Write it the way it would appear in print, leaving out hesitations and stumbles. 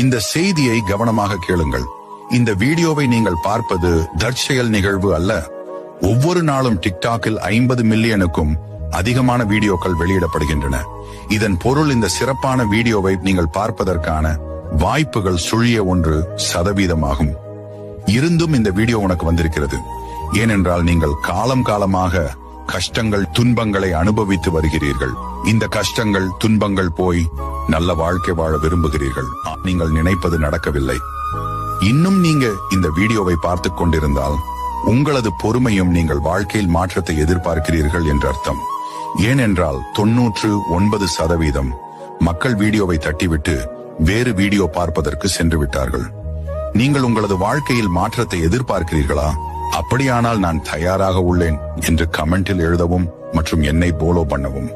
இந்த செய்தியை கவனமாக கேளுங்கள். இந்த வீடியோவை நீங்கள் பார்ப்பது தற்செயல் நிகழ்வு அல்ல. ஒவ்வொரு நாளும் டிக்டாக்கில் 50 மில்லியனுக்கும் அதிகமான வீடியோக்கள் வெளியிடப்படுகின்றன. இதன் பொருள் இந்த சிறப்பான வீடியோவை நீங்கள் பார்ப்பதற்கான வாய்ப்புகள் 1% இருந்தும் இந்த வீடியோ உனக்கு வந்திருக்கிறது. ஏனென்றால் நீங்கள் காலமாக கஷ்டங்கள் துன்பங்களை அனுபவித்து வருகிறீர்கள். இந்த கஷ்டங்கள் துன்பங்கள் போய் நல்ல வாழ்க்கை வாழ விரும்புகிறீர்கள். நீங்கள் நினைப்பது நடக்கவில்லை. இன்னும் நீங்க இந்த வீடியோவை பார்த்து கொண்டிருந்தால் உங்களது பொறுமையும் நீங்கள் வாழ்க்கையில் மாற்றத்தை எதிர்பார்க்கிறீர்கள் என்று அர்த்தம். ஏனென்றால் 99% மக்கள் வீடியோவை தட்டிவிட்டு வேறு வீடியோ பார்ப்பதற்கு சென்று விட்டார்கள். நீங்கள் உங்களது வாழ்க்கையில் மாற்றத்தை எதிர்பார்க்கிறீர்களா? அப்படியானால் நான் தயாராக உள்ளேன் என்று கமெண்டில் எழுதவும் மற்றும் என்னை ஃபாலோ பண்ணவும்.